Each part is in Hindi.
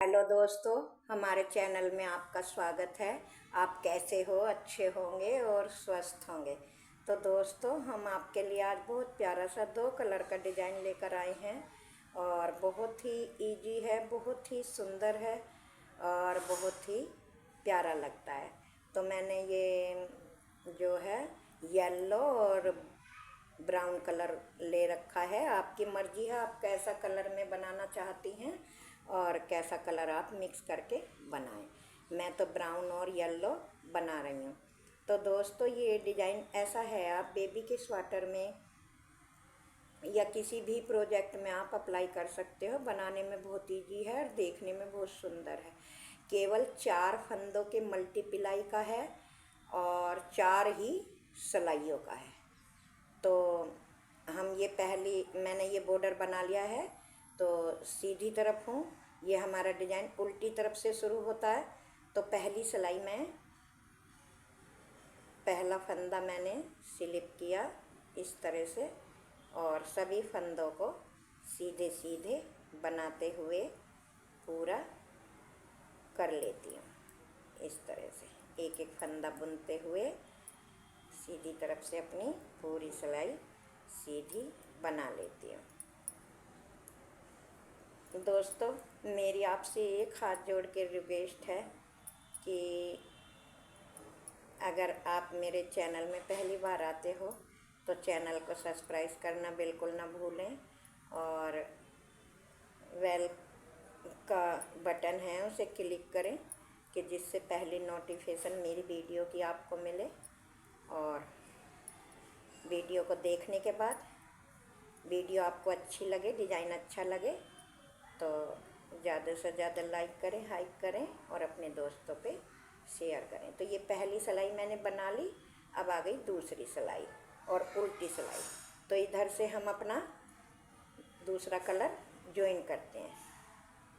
हेलो दोस्तों, हमारे चैनल में आपका स्वागत है। आप कैसे हो? अच्छे होंगे और स्वस्थ होंगे। तो दोस्तों, हम आपके लिए आज बहुत प्यारा सा 2 कलर का डिज़ाइन लेकर आए हैं और बहुत ही इजी है, बहुत ही सुंदर है और बहुत ही प्यारा लगता है। तो मैंने ये जो है येलो और ब्राउन कलर ले रखा है। आपकी मर्ज़ी है आप कैसा कलर में बनाना चाहती हैं और कैसा कलर आप मिक्स करके बनाएं। मैं तो ब्राउन और येलो बना रही हूँ। तो दोस्तों, ये डिज़ाइन ऐसा है, आप बेबी के स्वेटर में या किसी भी प्रोजेक्ट में आप अप्लाई कर सकते हो। बनाने में बहुत इजी है और देखने में बहुत सुंदर है। केवल 4 फंदों के मल्टीप्लाई का है और 4 ही सिलाइयों का है। तो हम ये मैंने ये बॉर्डर बना लिया है। तो सीधी तरफ हूँ, ये हमारा डिज़ाइन उल्टी तरफ से शुरू होता है। तो पहली सिलाई में पहला फंदा मैंने स्लिप किया इस तरह से और सभी फंदों को सीधे सीधे बनाते हुए पूरा कर लेती हूँ। इस तरह से एक एक फंदा बुनते हुए सीधी तरफ से अपनी पूरी सिलाई सीधी बना लेती हूँ। दोस्तों, मेरी आपसे एक हाथ जोड़ के रिक्वेस्ट है कि अगर आप मेरे चैनल में पहली बार आते हो तो चैनल को सब्सक्राइब करना बिल्कुल ना भूलें और बेल का बटन है उसे क्लिक करें कि जिससे पहली नोटिफिकेशन मेरी वीडियो की आपको मिले। और वीडियो को देखने के बाद वीडियो आपको अच्छी लगे, डिज़ाइन अच्छा लगे तो ज़्यादा से ज़्यादा लाइक करें, हाइक करें और अपने दोस्तों पे शेयर करें। तो ये पहली सिलाई मैंने बना ली। अब आ गई दूसरी सिलाई और उल्टी सिलाई। तो इधर से हम अपना दूसरा कलर ज्वाइन करते हैं।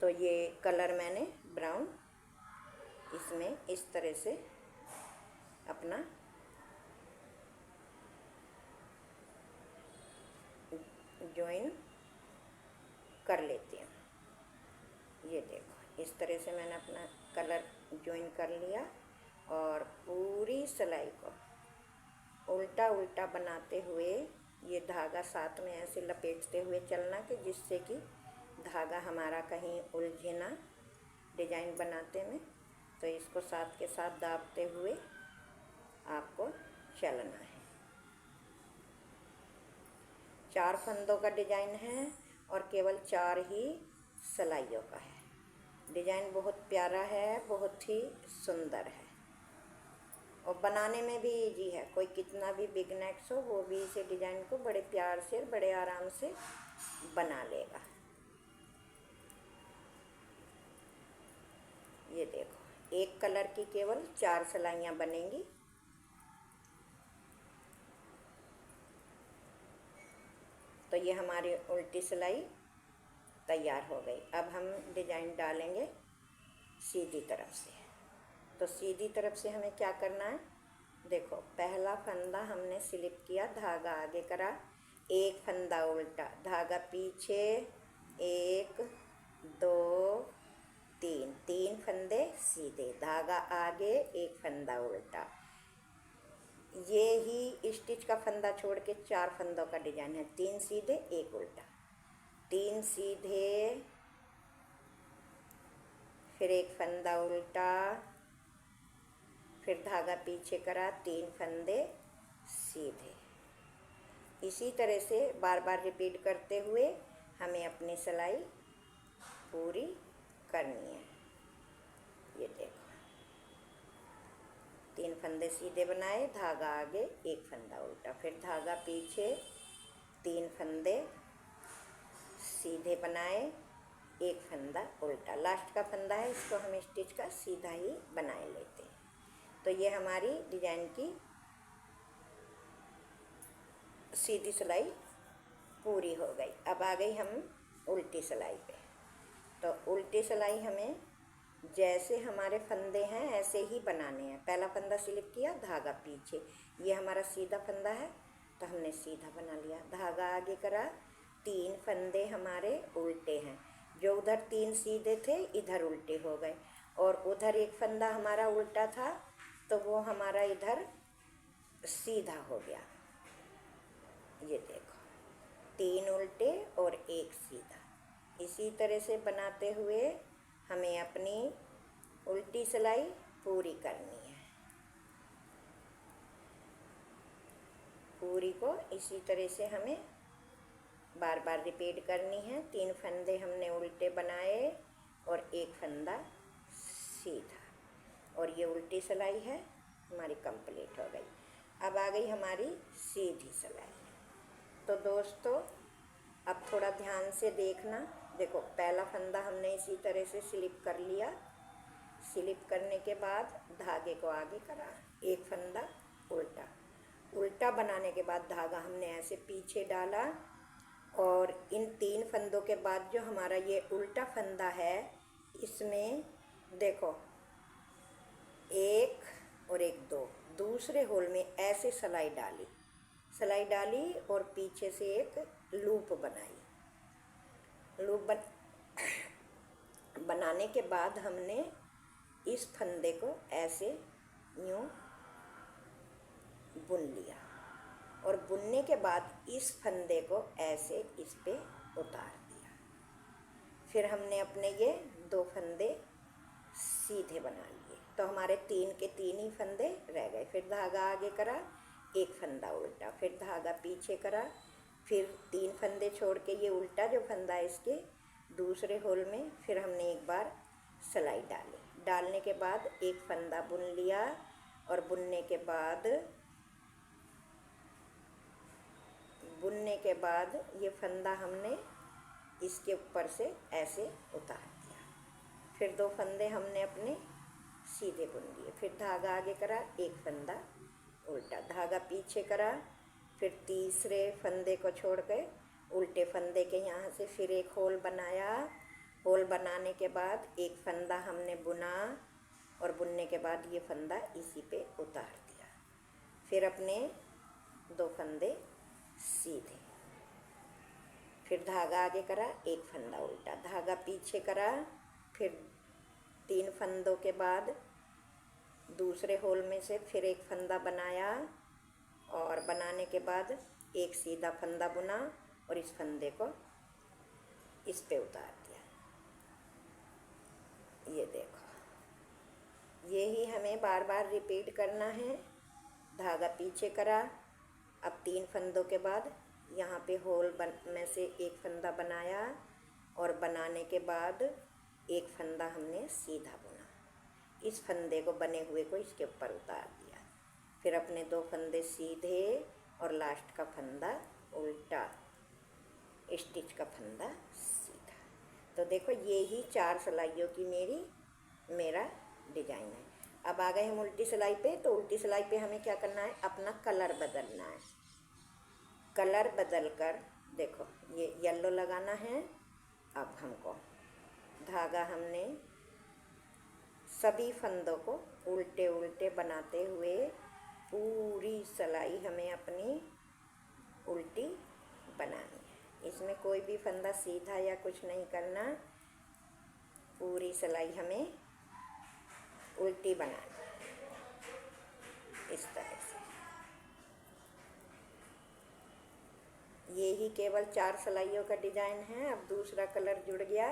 तो ये कलर मैंने ब्राउन इसमें इस तरह से अपना ज्वाइन कर लेती हूँ। ये देखो, इस तरह से मैंने अपना कलर ज्वाइन कर लिया और पूरी सिलाई को उल्टा उल्टा बनाते हुए ये धागा साथ में ऐसे लपेटते हुए चलना कि जिससे कि धागा हमारा कहीं उलझे ना डिज़ाइन बनाते में। तो इसको साथ के साथ दाबते हुए आपको चलना है। 4 फंदों का डिज़ाइन है और केवल 4 ही सिलाइयों का है। डिज़ाइन बहुत प्यारा है, बहुत ही सुंदर है और बनाने में भी इजी है। कोई कितना भी बिगनर्स हो वो भी इसे डिज़ाइन को बड़े प्यार से, बड़े आराम से बना लेगा। ये देखो, एक कलर की केवल 4 सिलाइयाँ बनेंगी। तो ये हमारी उल्टी सिलाई तैयार हो गई। अब हम डिज़ाइन डालेंगे सीधी तरफ से। तो सीधी तरफ से हमें क्या करना है, देखो पहला फंदा हमने स्लिप किया, धागा आगे करा, एक फंदा उल्टा, धागा पीछे, 1 2 3, 3 फंदे सीधे, धागा आगे, एक फंदा उल्टा। ये ही स्टिच का फंदा छोड़ के 4 फंदों का डिज़ाइन है। 3 सीधे, 1 उल्टा, 3 सीधे, फिर एक फंदा उल्टा, फिर धागा पीछे करा, 3 फंदे सीधे। इसी तरह से बार बार रिपीट करते हुए हमें अपनी सिलाई पूरी करनी है। ये देखो, 3 फंदे सीधे बनाए, धागा आगे, एक फंदा उल्टा, फिर धागा पीछे, 3 फंदे सीधे बनाए, एक फंदा उल्टा। लास्ट का फंदा है, इसको हम स्टिच का सीधा ही बनाए लेते हैं। तो ये हमारी डिज़ाइन की सीधी सिलाई पूरी हो गई। अब आ गई हम उल्टी सिलाई पे। तो उल्टी सिलाई हमें जैसे हमारे फंदे हैं ऐसे ही बनाने हैं। पहला फंदा स्लिप किया, धागा पीछे, ये हमारा सीधा फंदा है तो हमने सीधा बना लिया, धागा आगे करा, 3 फंदे हमारे उल्टे हैं, जो उधर 3 सीधे थे इधर उल्टे हो गए, और उधर एक फंदा हमारा उल्टा था तो वो हमारा इधर सीधा हो गया। ये देखो 3 उल्टे और एक सीधा। इसी तरह से बनाते हुए हमें अपनी उल्टी सिलाई पूरी करनी है। पूरी को इसी तरह से हमें बार बार रिपीट करनी है। 3 फंदे हमने उल्टे बनाए और एक फंदा सीधा, और ये उल्टी सिलाई है हमारी कंप्लीट हो गई। अब आ गई हमारी सीधी सिलाई। तो दोस्तों अब थोड़ा ध्यान से देखना। देखो पहला फंदा हमने इसी तरह से स्लिप कर लिया। स्लिप करने के बाद धागे को आगे करा, एक फंदा उल्टा। उल्टा बनाने के बाद धागा हमने ऐसे पीछे डाला, और इन 3 फंदों के बाद जो हमारा ये उल्टा फंदा है इसमें देखो 1 और 1 2 दूसरे होल में ऐसे सिलाई डाली और पीछे से एक लूप बनाई। लूप बनाने के बाद हमने इस फंदे को ऐसे यूं बुन लिया, और बुनने के बाद इस फंदे को ऐसे इस पे उतार दिया। फिर हमने अपने ये 2 फंदे सीधे बना लिए, तो हमारे 3 के 3 ही फंदे रह गए। फिर धागा आगे करा, एक फंदा उल्टा, फिर धागा पीछे करा, फिर 3 फंदे छोड़ के ये उल्टा जो फंदा है इसके दूसरे होल में फिर हमने एक बार सिलाई डालने के बाद एक फंदा बुन लिया, और बुनने के बाद ये फंदा हमने इसके ऊपर से ऐसे उतार दिया। फिर 2 फंदे हमने अपने सीधे बुन लिए, फिर धागा आगे करा, एक फंदा उल्टा, धागा पीछे करा, फिर तीसरे फंदे को छोड़ के उल्टे फंदे के यहाँ से फिर एक होल बनाया। होल बनाने के बाद एक फंदा हमने बुना, और बुनने के बाद ये फंदा इसी पे उतार दिया। फिर अपने 2 फंदे सीधे, फिर धागा आगे करा, एक फंदा उल्टा, धागा पीछे करा, फिर 3 फंदों के बाद दूसरे होल में से फिर एक फंदा बनाया, और बनाने के बाद एक सीधा फंदा बुना और इस फंदे को इस पे उतार दिया। ये देखो यही हमें बार बार रिपीट करना है। धागा पीछे करा, अब 3 फंदों के बाद यहाँ पे होल में से एक फंदा बनाया, और बनाने के बाद एक फंदा हमने सीधा बुना, इस फंदे को बने हुए को इसके ऊपर उतार दिया। फिर अपने 2 फंदे सीधे और लास्ट का फंदा उल्टा, स्टिच का फंदा सीधा। तो देखो ये ही 4 सिलाइयों की मेरा डिजाइन है। अब आ गए हम उल्टी सिलाई पे। तो उल्टी सिलाई पे हमें क्या करना है, अपना कलर बदलना है। कलर बदल कर देखो ये येलो लगाना है। अब हमको धागा हमने सभी फंदों को उल्टे उल्टे बनाते हुए पूरी सिलाई हमें अपनी उल्टी बनानी है। इसमें कोई भी फंदा सीधा या कुछ नहीं करना, पूरी सिलाई हमें उल्टी बनानी इस तरह से। ये ही केवल 4 सिलाइयों का डिजाइन है। अब दूसरा कलर जुड़ गया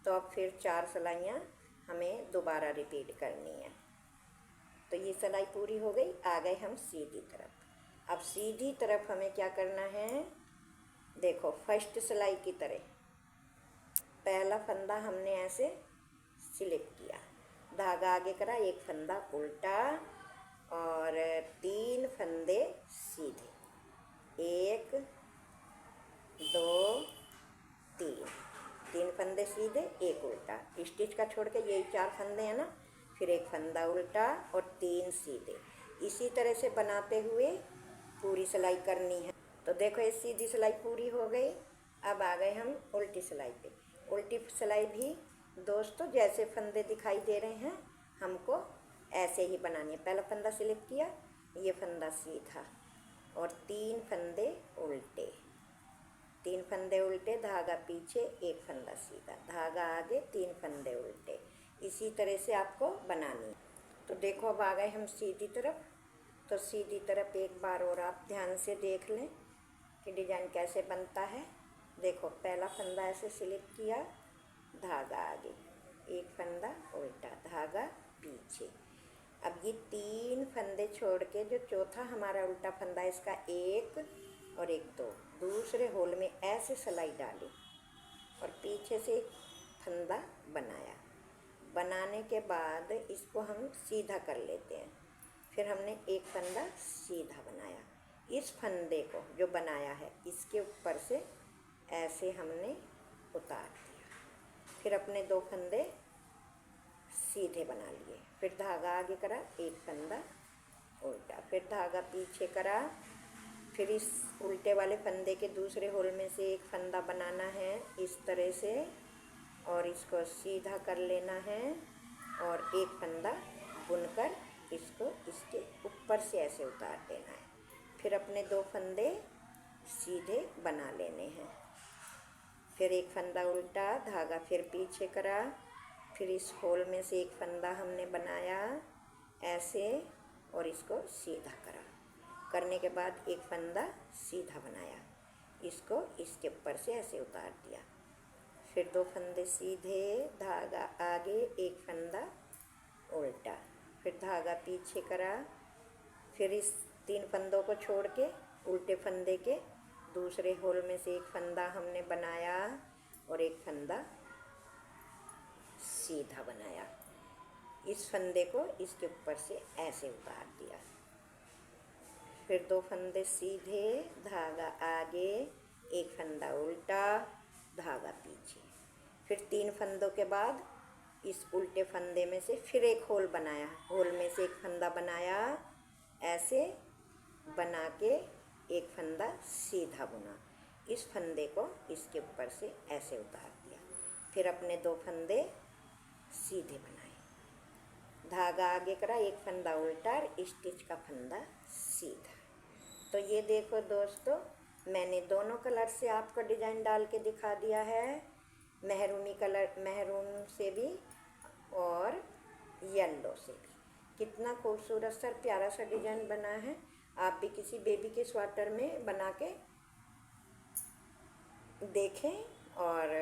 तो अब फिर 4 सिलाइयाँ हमें दोबारा रिपीट करनी है। तो ये सिलाई पूरी हो गई। आ गए हम सीधी तरफ। अब सीधी तरफ हमें क्या करना है, देखो फर्स्ट सिलाई की तरह पहला फंदा हमने ऐसे स्लिप किया, धागा आगे करा, एक फंदा उल्टा और 3 फंदे सीधे, 1 2 3 फंदे सीधे, एक उल्टा, स्टिच का छोड़ के यही 4 फंदे हैं ना, फिर एक फंदा उल्टा और 3 सीधे। इसी तरह से बनाते हुए पूरी सिलाई करनी है। तो देखो ये सीधी सिलाई पूरी हो गई। अब आ गए हम उल्टी सिलाई पे। उल्टी सिलाई भी दोस्तों जैसे फंदे दिखाई दे रहे हैं हमको ऐसे ही बनानी है। पहला फंदा स्लिप किया, ये फंदा सीधा और 3 फंदे उल्टे, 3 फंदे उल्टे, धागा पीछे, 1 फंदा सीधा, धागा आगे, 3 फंदे उल्टे। इसी तरह से आपको बनानी है। तो देखो अब आ गए हम सीधी तरफ। तो सीधी तरफ एक बार और आप ध्यान से देख लें कि डिजाइन कैसे बनता है। देखो पहला फंदा ऐसे स्लिप किया, धागा आगे, 1 फंदा उल्टा, धागा पीछे। अब ये 3 फंदे छोड़ के जो चौथा हमारा उल्टा फंदा है, इसका 1 और 1 2 दूसरे होल में ऐसे सिलाई डाली और पीछे से एक फंदा बनाया। बनाने के बाद इसको हम सीधा कर लेते हैं। फिर हमने एक फंदा सीधा बनाया। इस फंदे को जो बनाया है इसके ऊपर से ऐसे हमने उतार दिया। फिर अपने 2 फंदे सीधे बना लिए। फिर धागा आगे करा, 1 फंदा उल्टा, फिर धागा पीछे करा। फिर इस उल्टे वाले फंदे के दूसरे होल में से एक फंदा बनाना है इस तरह से और इसको सीधा कर लेना है और एक फंदा बुनकर इसको इसके ऊपर से ऐसे उतार देना है। फिर अपने 2 फंदे सीधे बना लेने हैं। फिर एक फंदा उल्टा, धागा फिर पीछे करा। फिर इस होल में से एक फंदा हमने बनाया ऐसे और इसको सीधा करा। करने के बाद एक फंदा सीधा बनाया, इसको इसके ऊपर से ऐसे उतार दिया। फिर 2 फंदे सीधे, धागा आगे, एक फंदा उल्टा, फिर धागा पीछे करा। फिर इस 3 फंदों को छोड़ के उल्टे फंदे के दूसरे होल में से एक फंदा हमने बनाया और एक फंदा सीधा बनाया। इस फंदे को इसके ऊपर से ऐसे उतार दिया। फिर 2 फंदे सीधे, धागा आगे, एक फंदा उल्टा, धागा पीछे। फिर 3 फंदों के बाद इस उल्टे फंदे में से फिर एक होल बनाया, होल में से एक फंदा बनाया, ऐसे बना के एक फंदा सीधा बुना। इस फंदे को इसके ऊपर से ऐसे उतार दिया। फिर अपने 2 फंदे सीधे बनाए, धागा आगे करा, एक फंदा उल्टा, स्टिच का फंदा सीधा। तो ये देखो दोस्तों, मैंने दोनों कलर से आपको डिजाइन डाल के दिखा दिया है, मेहरूनी कलर, मेहरून से भी और येलो से भी। कितना खूबसूरत सा प्यारा सा डिजाइन बना है। आप भी किसी बेबी के स्वेटर में बना के देखें। और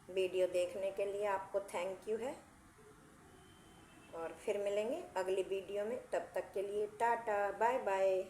वीडियो देखने के लिए आपको थैंक यू है और फिर मिलेंगे अगली वीडियो में। तब तक के लिए टाटा, बाय बाय।